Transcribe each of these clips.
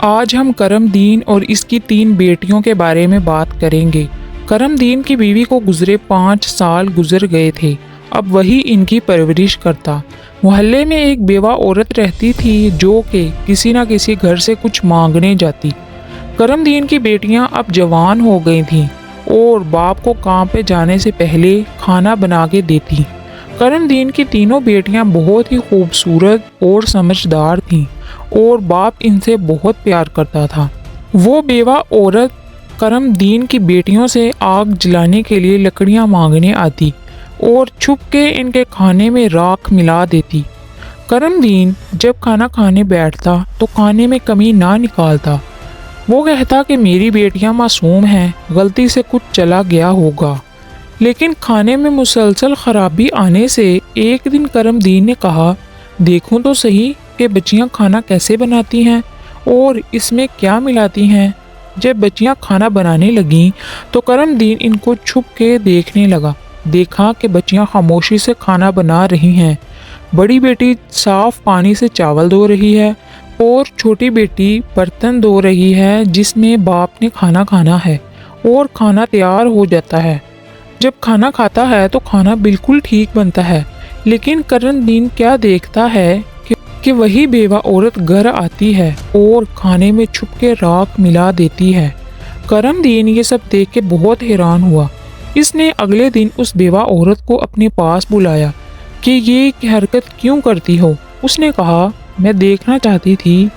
آج ہم کرم دین اور اس کی 3 بیٹیوں کے بارے میں بات کریں گے۔ کرم دین کی بیوی کو گزرے 5 سال گزر گئے تھے، اب وہی ان کی پرورش کرتا۔ محلے میں ایک بیوہ عورت رہتی تھی جو کہ کسی نہ کسی گھر سے کچھ مانگنے جاتی۔ کرم دین کی بیٹیاں اب جوان ہو گئی تھیں اور باپ کو کام پہ جانے سے پہلے کھانا بنا کے دیتی۔ کرم دین کی تینوں بیٹیاں بہت ہی خوبصورت اور سمجھدار تھیں اور باپ ان سے بہت پیار کرتا تھا۔ وہ بیوہ عورت کرم دین کی بیٹیوں سے آگ جلانے کے لیے لکڑیاں مانگنے آتی اور چھپ کے ان کے کھانے میں راکھ ملا دیتی۔ کرم دین جب کھانا کھانے بیٹھتا تو کھانے میں کمی نہ نکالتا۔ وہ کہتا کہ میری بیٹیاں معصوم ہیں، غلطی سے کچھ چلا گیا ہوگا۔ لیکن کھانے میں مسلسل خرابی آنے سے ایک دن کرم دین نے کہا، دیکھوں تو صحیح کہ بچیاں کھانا کیسے بناتی ہیں اور اس میں کیا ملاتی ہیں۔ جب بچیاں کھانا بنانے لگیں تو کرم دین ان کو چھپ کے دیکھنے لگا۔ دیکھا کہ بچیاں خاموشی سے کھانا بنا رہی ہیں۔ بڑی بیٹی صاف پانی سے چاول دھو رہی ہے اور چھوٹی بیٹی برتن دھو رہی ہے جس میں باپ نے کھانا کھانا ہے، اور کھانا تیار ہو جاتا ہے۔ جب کھانا کھاتا ہے تو کھانا بالکل ٹھیک بنتا ہے، لیکن کرم دین کیا دیکھتا ہے کہ وہی بیوہ عورت گھر آتی ہے اور کھانے میں چھپ کے راکھ ملا دیتی ہے۔ کرم دین یہ سب دیکھ کے بہت حیران ہوا۔ اس نے اگلے دن اس بیوہ عورت کو اپنے پاس بلایا کہ یہ حرکت کیوں کرتی ہو۔ اس نے کہا، میں دیکھنا چاہتی تھی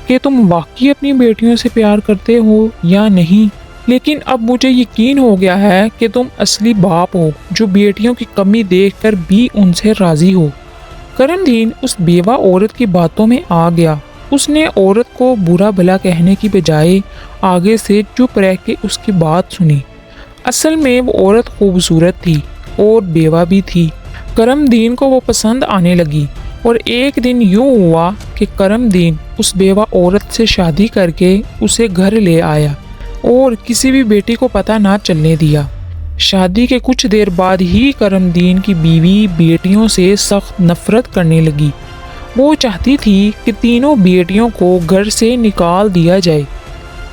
کہ تم واقعی اپنی بیٹیوں سے پیار کرتے ہو یا نہیں، لیکن اب مجھے یقین ہو گیا ہے کہ تم اصلی باپ ہو جو بیٹیوں کی کمی دیکھ کر بھی ان سے راضی ہو۔ کرم دین اس بیوہ عورت کی باتوں میں آ گیا۔ اس نے عورت کو برا بھلا کہنے کی بجائے آگے سے چپ رہ کے اس کی بات سنی۔ اصل میں وہ عورت خوبصورت تھی اور بیوہ بھی تھی۔ کرم دین کو وہ پسند آنے لگی اور ایک دن یوں ہوا کہ کرم دین اس بیوہ عورت سے شادی کر کے اسے گھر لے آیا اور کسی بھی بیٹی کو پتہ نہ چلنے دیا۔ شادی کے کچھ دیر بعد ہی کرم دین کی بیوی بیٹیوں سے سخت نفرت کرنے لگی۔ وہ چاہتی تھی کہ تینوں بیٹیوں کو گھر سے نکال دیا جائے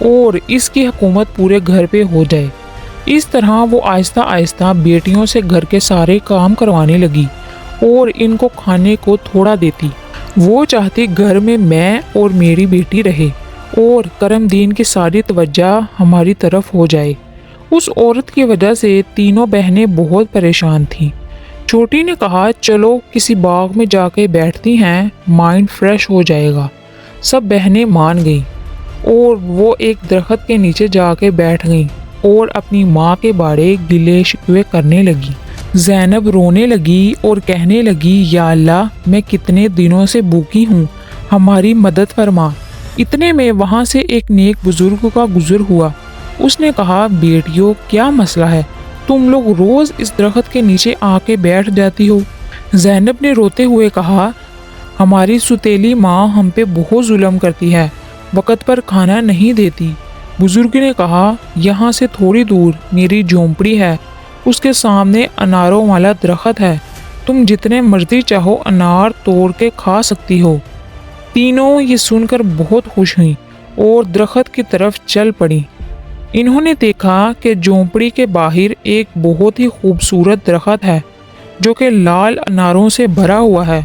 اور اس کی حکومت پورے گھر پہ ہو جائے۔ اس طرح وہ آہستہ آہستہ بیٹیوں سے گھر کے سارے کام کروانے لگی اور ان کو کھانے کو تھوڑا دیتی۔ وہ چاہتی گھر میں اور میری بیٹی رہے اور کرم دین کی ساری توجہ ہماری طرف ہو جائے۔ اس عورت کی وجہ سے تینوں بہنیں بہت پریشان تھیں۔ چھوٹی نے کہا، چلو کسی باغ میں جا کے بیٹھتی ہیں، مائنڈ فریش ہو جائے گا۔ سب بہنیں مان گئیں اور وہ ایک درخت کے نیچے جا کے بیٹھ گئیں اور اپنی ماں کے بارے گلے شکوے کرنے لگی۔ زینب رونے لگی اور کہنے لگی، یا اللہ، میں کتنے دنوں سے بھوکی ہوں، ہماری مدد فرما۔ اتنے میں وہاں سے ایک نیک بزرگ کا گزر ہوا۔ اس نے کہا، بیٹیوں، کیا مسئلہ ہے؟ تم لوگ روز اس درخت کے نیچے آ کے بیٹھ جاتی ہو۔ زینب نے روتے ہوئے کہا، ہماری ستیلی ماں ہم پہ بہت ظلم کرتی ہے، وقت پر کھانا نہیں دیتی۔ بزرگ نے کہا، یہاں سے تھوڑی دور میری جھونپڑی ہے، اس کے سامنے اناروں والا درخت ہے، تم جتنے مرضی چاہو انار توڑ کے کھا سکتی ہو۔ تینوں یہ سن کر بہت خوش ہوئیں اور درخت کی طرف چل پڑیں۔ انہوں نے دیکھا کہ جھونپڑی کے باہر ایک بہت ہی خوبصورت درخت ہے جو کہ لال اناروں سے بھرا ہوا ہے۔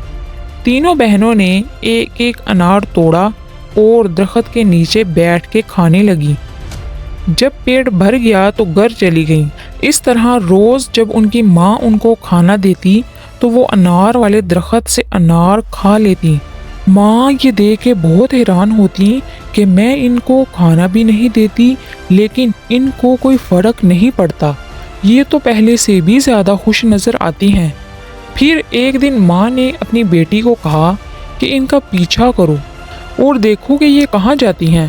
تینوں بہنوں نے ایک ایک انار توڑا اور درخت کے نیچے بیٹھ کے کھانے لگی۔ جب پیٹ بھر گیا تو گھر چلی گئیں۔ اس طرح روز جب ان کی ماں ان کو کھانا دیتی تو وہ انار والے درخت سے انار کھا لیتی۔ ماں یہ دیکھ کے بہت حیران ہوتی کہ میں ان کو کھانا بھی نہیں دیتی لیکن ان کو کوئی فرق نہیں پڑتا، یہ تو پہلے سے بھی زیادہ خوش نظر آتی ہیں۔ پھر ایک دن ماں نے اپنی بیٹی کو کہا کہ ان کا پیچھا کرو اور دیکھو کہ یہ کہاں جاتی ہیں۔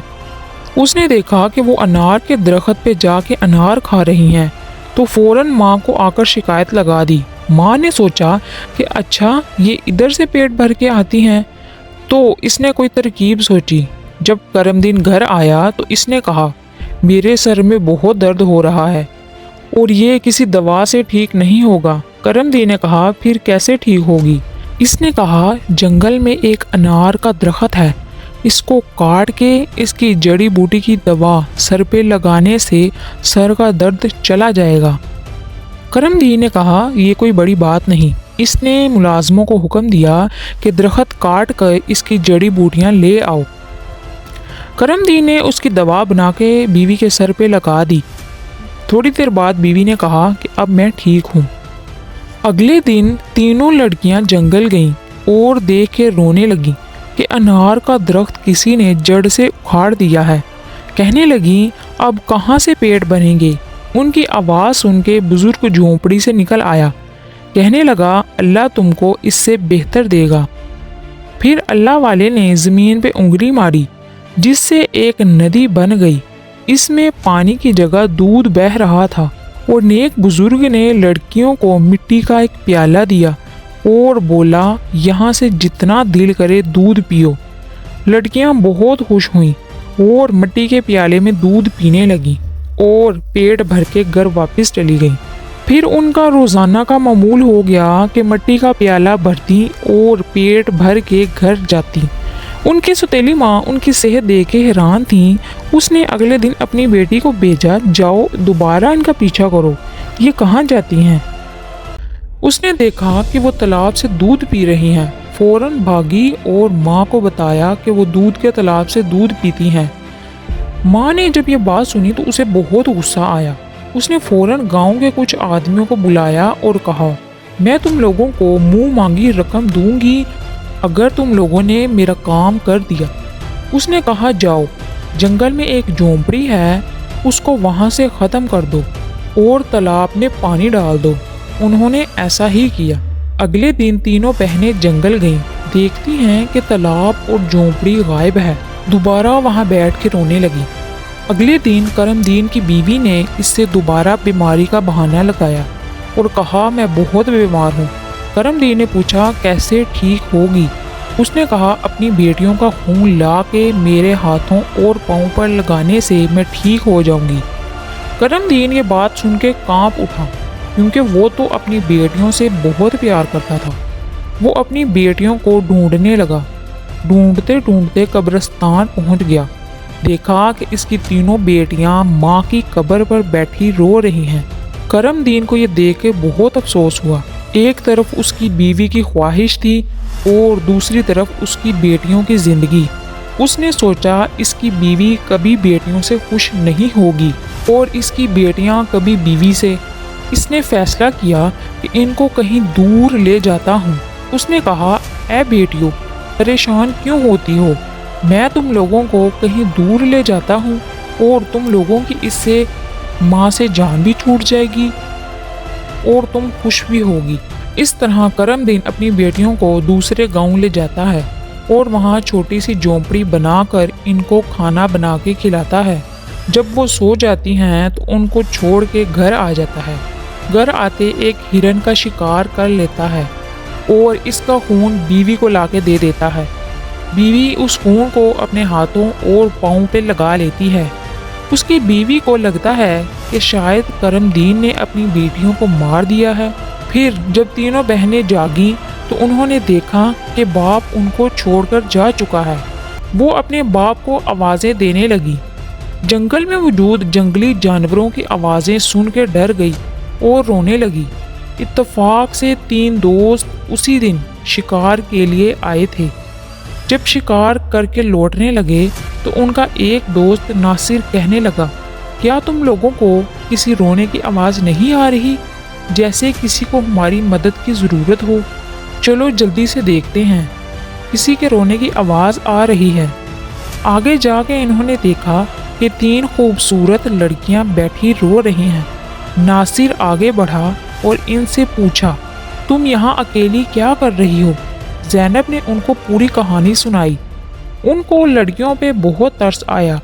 اس نے دیکھا کہ وہ انار کے درخت پہ جا کے انار کھا رہی ہیں تو فوراً ماں کو آ کر شکایت لگا دی۔ ماں نے سوچا کہ اچھا یہ ادھر سے پیٹ بھر کے آتی ہیں، تو اس نے کوئی ترکیب سوچی۔ جب کرم دین گھر آیا تو اس نے کہا، میرے سر میں بہت درد ہو رہا ہے اور یہ کسی دوا سے ٹھیک نہیں ہوگا۔ کرم دین نے کہا، پھر کیسے ٹھیک ہوگی؟ اس نے کہا، جنگل میں ایک انار کا درخت ہے، اس کو کاٹ کے اس کی جڑی بوٹی کی دوا سر پہ لگانے سے سر کا درد چلا جائے گا۔ کرم دی نے کہا یہ کوئی بڑی بات نہیں۔ اس نے ملازموں کو حکم دیا کہ درخت کاٹ کر اس کی جڑی بوٹیاں لے آؤ۔ کرم دی نے اس کی دوا بنا کے بیوی کے سر پہ لگا دی۔ تھوڑی دیر بعد بیوی نے کہا کہ اب میں ٹھیک ہوں۔ اگلے دن تینوں لڑکیاں جنگل گئیں اور دیکھ کے رونے لگیں کہ انار کا درخت کسی نے جڑ سے اکھاڑ دیا ہے۔ کہنے لگیں اب کہاں سے پیٹ بنیں گے۔ ان کی آواز سن کے بزرگ جھونپڑی سے نکل آیا۔ کہنے لگا اللہ تم کو اس سے بہتر دے گا۔ پھر اللہ والے نے زمین پہ انگلی ماری جس سے ایک ندی بن گئی۔ اس میں پانی کی جگہ دودھ بہہ رہا تھا اور نیک بزرگ نے لڑکیوں کو مٹی کا ایک پیالہ دیا اور بولا یہاں سے جتنا دل کرے دودھ پیو۔ لڑکیاں بہت خوش ہوئیں اور مٹی کے پیالے میں دودھ پینے لگیں اور پیٹ بھر کے گھر واپس چلی گئیں۔ پھر ان کا روزانہ کا معمول ہو گیا کہ مٹی کا پیالہ بھرتی اور پیٹ بھر کے گھر جاتی۔ ان کی سوتیلی ماں ان کی صحت دیکھ کے حیران تھیں۔ اس نے اگلے دن اپنی بیٹی کو بھیجا جاؤ دوبارہ ان کا پیچھا کرو، یہ کہاں جاتی ہیں؟ اس نے دیکھا کہ وہ تالاب سے دودھ پی رہی ہیں۔ فوراً بھاگی اور ماں کو بتایا کہ وہ دودھ کے تالاب سے دودھ پیتی ہیں۔ ماں نے جب یہ بات سنی تو اسے بہت غصہ آیا۔ اس نے فوراً گاؤں کے کچھ آدمیوں کو بلایا اور کہا میں تم لوگوں کو منہ مانگی رقم دوں گی اگر تم لوگوں نے میرا کام کر دیا۔ اس نے کہا جاؤ جنگل میں ایک جھونپڑی ہے اس کو وہاں سے ختم کر دو اور تالاب میں پانی ڈال دو۔ انہوں نے ایسا ہی کیا۔ اگلے دن تینوں بہنیں جنگل گئیں، دیکھتی ہیں کہ تالاب اور جھونپڑی غائب ہے۔ دوبارہ وہاں بیٹھ کے رونے لگی۔ اگلے دن کرم دین کی بیوی نے اس سے دوبارہ بیماری کا بہانہ لگایا اور کہا میں بہت بیمار ہوں۔ کرم دین نے پوچھا کیسے ٹھیک ہوگی؟ اس نے کہا اپنی بیٹیوں کا خون لا کے میرے ہاتھوں اور پاؤں پر لگانے سے میں ٹھیک ہو جاؤں گی۔ کرم دین یہ بات سن کے کانپ اٹھا کیونکہ وہ تو اپنی بیٹیوں سے بہت پیار کرتا تھا۔ وہ اپنی بیٹیوں کو ڈھونڈنے لگا۔ ڈھونڈتے ڈھونڈتے قبرستان پہنچ گیا۔ دیکھا کہ اس کی تینوں بیٹیاں ماں کی قبر پر بیٹھی رو رہی ہیں۔ کرم دین کو یہ دیکھ کے بہت افسوس ہوا۔ ایک طرف اس کی بیوی کی خواہش تھی اور دوسری طرف اس کی بیٹیوں کی زندگی۔ اس نے سوچا اس کی بیوی کبھی بیٹیوں سے خوش نہیں ہوگی اور اس کی بیٹیاں کبھی بیوی سے۔ اس نے فیصلہ کیا کہ ان کو کہیں دور لے جاتا ہوں۔ اس نے کہا اے بیٹیوں پریشان کیوں ہوتی ہو؟ میں تم لوگوں کو کہیں دور لے جاتا ہوں اور تم لوگوں کی اس سے ماں سے جان بھی چھوٹ جائے گی اور تم خوش بھی ہوگی۔ اس طرح کرم دین اپنی بیٹیوں کو دوسرے گاؤں لے جاتا ہے اور وہاں چھوٹی سی جھونپڑی بنا کر ان کو کھانا بنا کے کھلاتا ہے۔ جب وہ سو جاتی ہیں تو ان کو چھوڑ کے گھر آ جاتا ہے۔ گھر آتے ایک ہرن کا شکار کر لیتا ہے اور اس کا خون بیوی کو لا کے دے دیتا ہے۔ بیوی اس خون کو اپنے ہاتھوں اور پاؤں پہ لگا لیتی ہے۔ اس کی بیوی کو لگتا ہے کہ شاید کرم دین نے اپنی بیٹیوں کو مار دیا ہے۔ پھر جب تینوں بہنیں جاگیں تو انہوں نے دیکھا کہ باپ ان کو چھوڑ کر جا چکا ہے۔ وہ اپنے باپ کو آوازیں دینے لگی۔ جنگل میں موجود جنگلی جانوروں کی آوازیں سن کے ڈر گئی اور رونے لگی۔ اتفاق سے 3 دوست اسی دن شکار کے لیے آئے تھے۔ جب شکار کر کے لوٹنے لگے تو ان کا ایک دوست ناصر کہنے لگا کیا تم لوگوں کو کسی رونے کی آواز نہیں آ رہی جیسے کسی کو ہماری مدد کی ضرورت ہو؟ چلو جلدی سے دیکھتے ہیں۔ کسی کے رونے کی آواز آ رہی ہے۔ آگے جا کے انہوں نے دیکھا کہ 3 خوبصورت لڑکیاں بیٹھی رو رہی ہیں۔ ناصر آگے بڑھا اور ان سے پوچھا تم یہاں اکیلی کیا کر رہی ہو؟ زینب نے ان کو پوری کہانی سنائی۔ ان کو لڑکیوں پہ بہت ترس آیا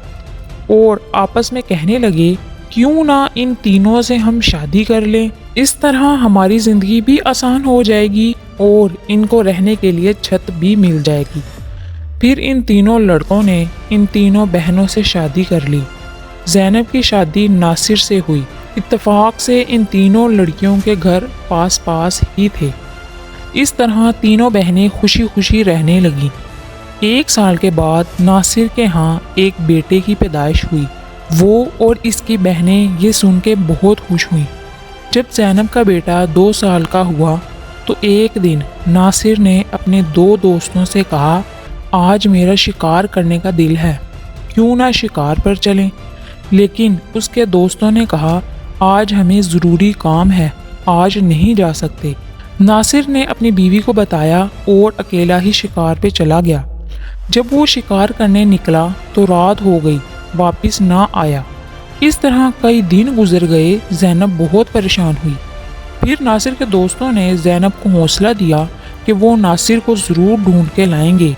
اور آپس میں کہنے لگے کیوں نہ ان تینوں سے ہم شادی کر لیں، اس طرح ہماری زندگی بھی آسان ہو جائے گی اور ان کو رہنے کے لیے چھت بھی مل جائے گی۔ پھر ان تینوں لڑکوں نے ان تینوں بہنوں سے شادی کر لی۔ زینب کی شادی ناصر سے ہوئی۔ اتفاق سے ان تینوں لڑکیوں کے گھر پاس پاس ہی تھے۔ اس طرح تینوں بہنیں خوشی خوشی رہنے لگیں۔ 1 سال کے بعد ناصر کے ہاں ایک بیٹے کی پیدائش ہوئی۔ وہ اور اس کی بہنیں یہ سن کے بہت خوش ہوئیں۔ جب زینب کا بیٹا 2 سال کا ہوا تو ایک دن ناصر نے اپنے 2 دوستوں سے کہا، آج میرا شکار کرنے کا دل ہے، کیوں نہ شکار پر چلیں؟ لیکن اس کے دوستوں نے کہا، آج ہمیں ضروری کام ہے، آج نہیں جا سکتے۔ ناصر نے اپنی بیوی کو بتایا اور اکیلا ہی شکار پہ چلا گیا۔ جب وہ شکار کرنے نکلا تو رات ہو گئی، واپس نہ آیا۔ اس طرح کئی دن گزر گئے، زینب بہت پریشان ہوئی۔ پھر ناصر کے دوستوں نے زینب کو حوصلہ دیا کہ وہ ناصر کو ضرور ڈھونڈ کے لائیں گے،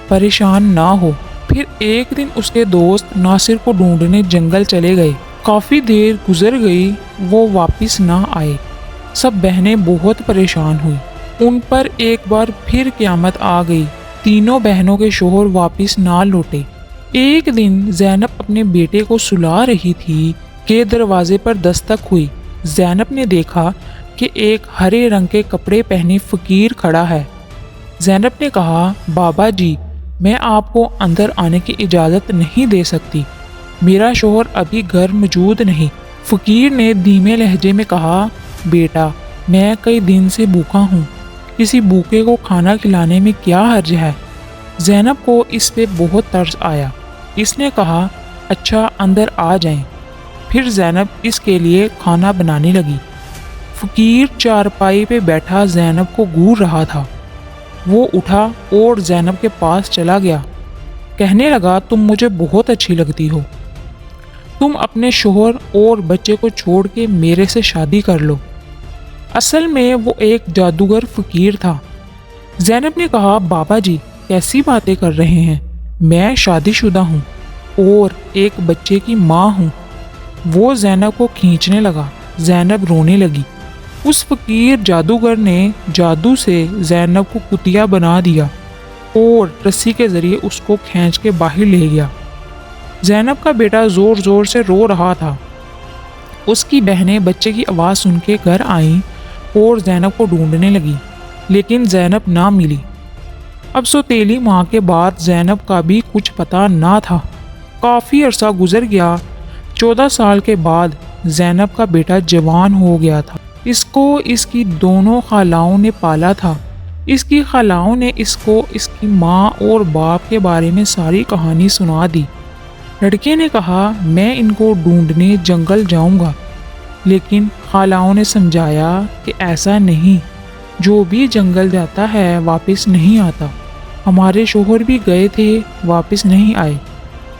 پریشان نہ ہو۔ پھر ایک دن اس کے دوست ناصر کو ڈھونڈنے جنگل چلے گئے۔ کافی دیر گزر گئی، وہ واپس نہ آئے۔ سب بہنیں بہت پریشان ہوئی۔ ان پر ایک بار پھر قیامت آ گئی۔ تینوں بہنوں کے شوہر واپس نہ لوٹے۔ ایک دن زینب اپنے بیٹے کو سلا رہی تھی کہ دروازے پر دستک ہوئی۔ زینب نے دیکھا کہ ایک ہرے رنگ کے کپڑے پہنے فقیر کھڑا ہے۔ زینب نے کہا، بابا جی، میں آپ کو اندر آنے کی اجازت نہیں دے سکتی، میرا شوہر ابھی گھر موجود نہیں۔ فقیر نے دھیمے لہجے میں کہا، بیٹا، میں کئی دن سے بھوکا ہوں، کسی بھوکے کو کھانا کھلانے میں کیا حرج ہے؟ زینب کو اس پہ بہت ترس آیا۔ اس نے کہا، اچھا اندر آ جائیں۔ پھر زینب اس کے لیے کھانا بنانے لگی۔ فقیر چارپائی پہ بیٹھا زینب کو گھور رہا تھا۔ وہ اٹھا اور زینب کے پاس چلا گیا، کہنے لگا، تم مجھے بہت اچھی لگتی ہو، تم اپنے شوہر اور بچے کو چھوڑ کے میرے سے شادی کر لو۔ اصل میں وہ ایک جادوگر فقیر تھا۔ زینب نے کہا، بابا جی، کیسی باتیں کر رہے ہیں؟ میں شادی شدہ ہوں اور ایک بچے کی ماں ہوں۔ وہ زینب کو کھینچنے لگا۔ زینب رونے لگی۔ اس فقیر جادوگر نے جادو سے زینب کو کتیا بنا دیا اور رسی کے ذریعے اس کو کھینچ کے باہر لے گیا۔ زینب کا بیٹا زور زور سے رو رہا تھا۔ اس کی بہنیں بچے کی آواز سن کے گھر آئیں اور زینب کو ڈھونڈنے لگی، لیکن زینب نہ ملی۔ اب سوتیلی ماں کے بعد زینب کا بھی کچھ پتہ نہ تھا۔ کافی عرصہ گزر گیا۔ 14 سال کے بعد زینب کا بیٹا جوان ہو گیا تھا۔ اس کو اس کی دونوں خالاؤں نے پالا تھا۔ اس کی خالاؤں نے اس کو اس کی ماں اور باپ کے بارے میں ساری کہانی سنا دی۔ لڑکے نے کہا، میں ان کو ڈھونڈنے جنگل جاؤں گا، لیکن خالاؤں نے سمجھایا کہ ایسا نہیں، جو بھی جنگل جاتا ہے واپس نہیں آتا۔ ہمارے شوہر بھی گئے تھے، واپس نہیں آئے،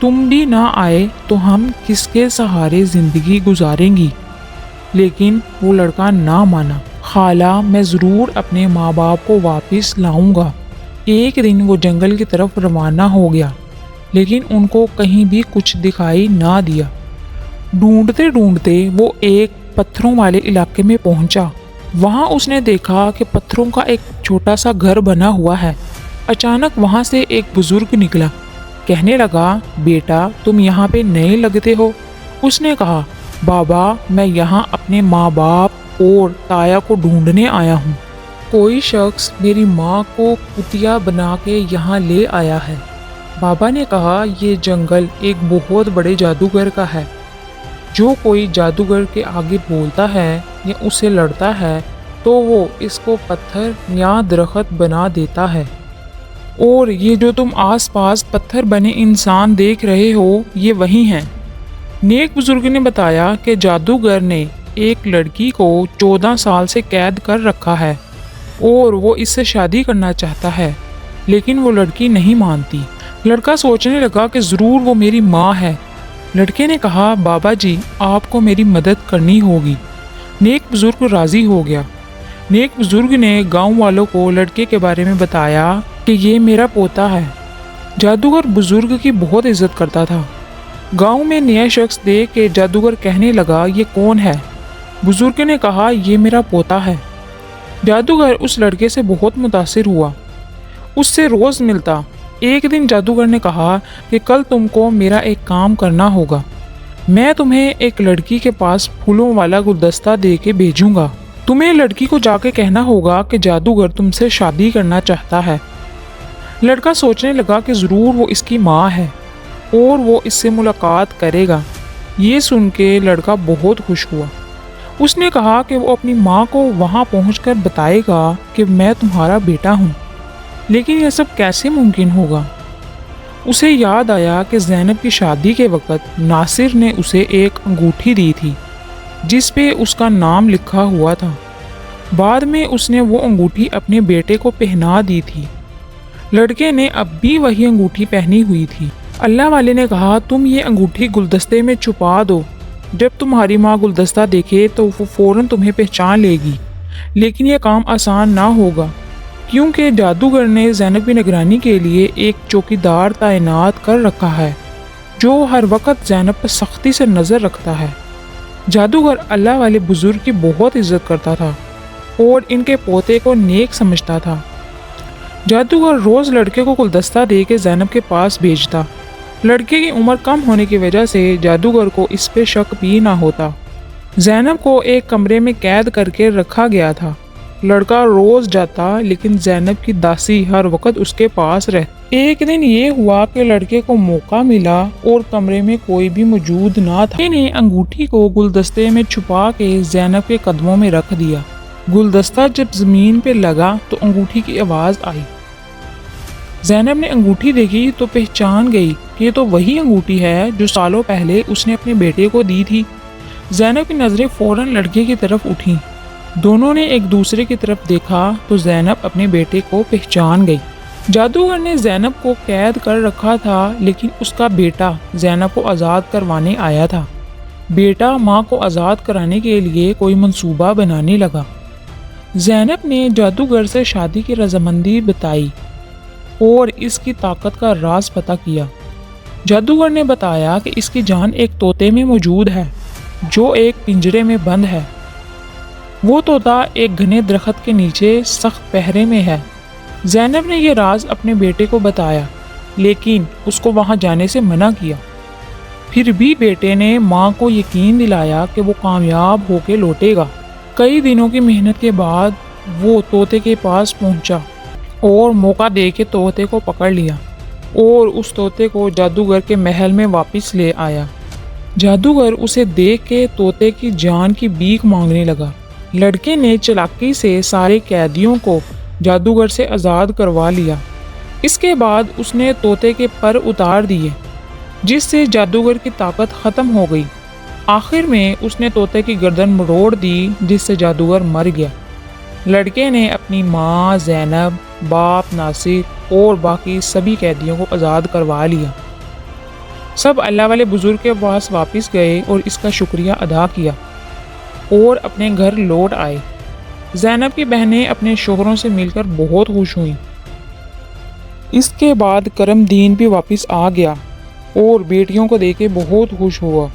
تم بھی نہ آئے تو ہم کس کے سہارے زندگی گزاریں گی؟ لیکن وہ لڑکا نہ مانا۔ خالہ، میں ضرور اپنے ماں باپ کو واپس لاؤں گا۔ ایک دن وہ جنگل کی طرف روانہ ہو گیا، لیکن ان کو کہیں بھی کچھ دکھائی نہ دیا۔ ڈھونڈتے ڈھونڈتے وہ ایک پتھروں والے علاقے میں پہنچا۔ وہاں اس نے دیکھا کہ پتھروں کا ایک چھوٹا سا گھر بنا ہوا ہے۔ اچانک وہاں سے ایک بزرگ نکلا، کہنے لگا، بیٹا، تم یہاں پہ نئے لگتے ہو؟ اس نے کہا، بابا، میں یہاں اپنے ماں باپ اور تایا کو ڈھونڈنے آیا ہوں۔ کوئی شخص میری ماں کو کتیا بنا کے یہاں لے آیا ہے۔ بابا نے کہا، یہ جنگل ایک بہت بڑے جادوگر کا ہے۔ جو کوئی جادوگر کے آگے بولتا ہے یا اسے لڑتا ہے تو وہ اس کو پتھر یا درخت بنا دیتا ہے، اور یہ جو تم آس پاس پتھر بنے انسان دیکھ رہے ہو، یہ وہی ہیں۔ نیک بزرگ نے بتایا کہ جادوگر نے ایک لڑکی کو 14 سال سے قید کر رکھا ہے اور وہ اس سے شادی کرنا چاہتا ہے، لیکن وہ لڑکی نہیں مانتی۔ لڑکا سوچنے لگا کہ ضرور وہ میری ماں ہے۔ لڑکے نے کہا، بابا جی، آپ کو میری مدد کرنی ہوگی۔ نیک بزرگ راضی ہو گیا۔ نیک بزرگ نے گاؤں والوں کو لڑکے کے بارے میں بتایا کہ یہ میرا پوتا ہے۔ جادوگر بزرگ کی بہت عزت کرتا تھا۔ گاؤں میں نیا شخص دیکھ کے جادوگر کہنے لگا، یہ کون ہے؟ بزرگ نے کہا، یہ میرا پوتا ہے۔ جادوگر اس لڑکے سے بہت متاثر ہوا، اس سے روز ملتا۔ ایک دن جادوگر نے کہا کہ کل تم کو میرا ایک کام کرنا ہوگا۔ میں تمہیں ایک لڑکی کے پاس پھولوں والا گلدستہ دے کے بھیجوں گا۔ تمہیں لڑکی کو جا کے کہنا ہوگا کہ جادوگر تم سے شادی کرنا چاہتا ہے۔ لڑکا سوچنے لگا کہ ضرور وہ اس کی ماں ہے اور وہ اس سے ملاقات کرے گا۔ یہ سن کے لڑکا بہت خوش ہوا۔ اس نے کہا کہ وہ اپنی ماں کو وہاں پہنچ کر بتائے گا کہ میں تمہارا بیٹا ہوں، لیکن یہ سب کیسے ممکن ہوگا؟ اسے یاد آیا کہ زینب کی شادی کے وقت ناصر نے اسے ایک انگوٹھی دی تھی جس پہ اس کا نام لکھا ہوا تھا۔ بعد میں اس نے وہ انگوٹھی اپنے بیٹے کو پہنا دی تھی۔ لڑکے نے اب بھی وہی انگوٹھی پہنی ہوئی تھی۔ اللہ والے نے کہا تم یہ انگوٹھی گلدستے میں چھپا دو، جب تمہاری ماں گلدستہ دیکھے تو وہ فوراً تمہیں پہچان لے گی، لیکن یہ کام آسان نہ ہوگا کیونکہ جادوگر نے زینب کی نگرانی کے لیے ایک چوکیدار تعینات کر رکھا ہے جو ہر وقت زینب پر سختی سے نظر رکھتا ہے۔ جادوگر اللہ والے بزرگ کی بہت عزت کرتا تھا اور ان کے پوتے کو نیک سمجھتا تھا۔ جادوگر روز لڑکے کو گلدستہ دے کے زینب کے پاس بھیجتا۔ لڑکے کی عمر کم ہونے کی وجہ سے جادوگر کو اس پہ شک بھی نہ ہوتا۔ زینب کو ایک کمرے میں قید کر کے رکھا گیا تھا۔ لڑکا روز جاتا لیکن زینب کی داسی ہر وقت اس کے پاس رہتی۔ ایک دن یہ ہوا کہ لڑکے کو موقع ملا اور کمرے میں کوئی بھی موجود نہ تھا۔ لڑکے نے انگوٹھی کو گلدستے میں چھپا کے زینب کے قدموں میں رکھ دیا۔ گلدستہ جب زمین پہ لگا تو انگوٹھی کی آواز آئی۔ زینب نے انگوٹھی دیکھی تو پہچان گئی کہ یہ تو وہی انگوٹھی ہے جو سالوں پہلے اس نے اپنے بیٹے کو دی تھی۔ زینب کی نظریں فوراً لڑکے کی طرف اٹھیں۔ دونوں نے ایک دوسرے کی طرف دیکھا تو زینب اپنے بیٹے کو پہچان گئی۔ جادوگر نے زینب کو قید کر رکھا تھا لیکن اس کا بیٹا زینب کو آزاد کروانے آیا تھا۔ بیٹا ماں کو آزاد کرانے کے لیے کوئی منصوبہ بنانے لگا۔ زینب نے جادوگر سے شادی کی رضامندی بتائی اور اس کی طاقت کا راز پتہ کیا۔ جادوگر نے بتایا کہ اس کی جان ایک طوطے میں موجود ہے جو ایک پنجرے میں بند ہے۔ وہ طوطا ایک گھنے درخت کے نیچے سخت پہرے میں ہے۔ زینب نے یہ راز اپنے بیٹے کو بتایا لیکن اس کو وہاں جانے سے منع کیا۔ پھر بھی بیٹے نے ماں کو یقین دلایا کہ وہ کامیاب ہو کے لوٹے گا۔ کئی دنوں کی محنت کے بعد وہ طوطے کے پاس پہنچا اور موقع دے کے طوطے کو پکڑ لیا اور اس طوطے کو جادوگر کے محل میں واپس لے آیا۔ جادوگر اسے دیکھ کے طوطے کی جان کی بھیک مانگنے لگا۔ لڑکے نے چالاکی سے سارے قیدیوں کو جادوگر سے آزاد کروا لیا۔ اس کے بعد اس نے طوطے کے پر اتار دیے جس سے جادوگر کی طاقت ختم ہو گئی۔ آخر میں اس نے طوطے کی گردن مروڑ دی جس سے جادوگر مر گیا۔ لڑکے نے اپنی ماں زینب، باپ ناصر اور باقی سبھی قیدیوں کو آزاد کروا لیا۔ سب اللہ والے بزرگ کے پاس واپس گئے اور اس کا شکریہ ادا کیا اور اپنے گھر لوٹ آئے۔ زینب کی بہنیں اپنے شوہروں سے مل کر بہت خوش ہوئیں۔ اس کے بعد کرم دین بھی واپس آ گیا اور بیٹیوں کو دیکھ کے بہت خوش ہوا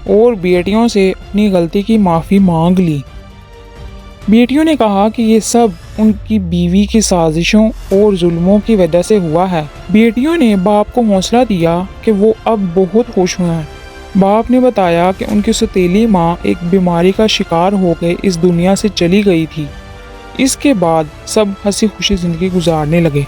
اور بیٹیوں سے اپنی غلطی کی معافی مانگ لی۔ بیٹیوں نے کہا کہ یہ سب ان کی بیوی کی سازشوں اور ظلموں کی وجہ سے ہوا ہے۔ بیٹیوں نے باپ کو حوصلہ دیا کہ وہ اب بہت خوش ہوئے ہیں۔ باپ نے بتایا کہ ان کی ستیلی ماں ایک بیماری کا شکار ہو کے اس دنیا سے چلی گئی تھی۔ اس کے بعد سب ہنسی خوشی زندگی گزارنے لگے۔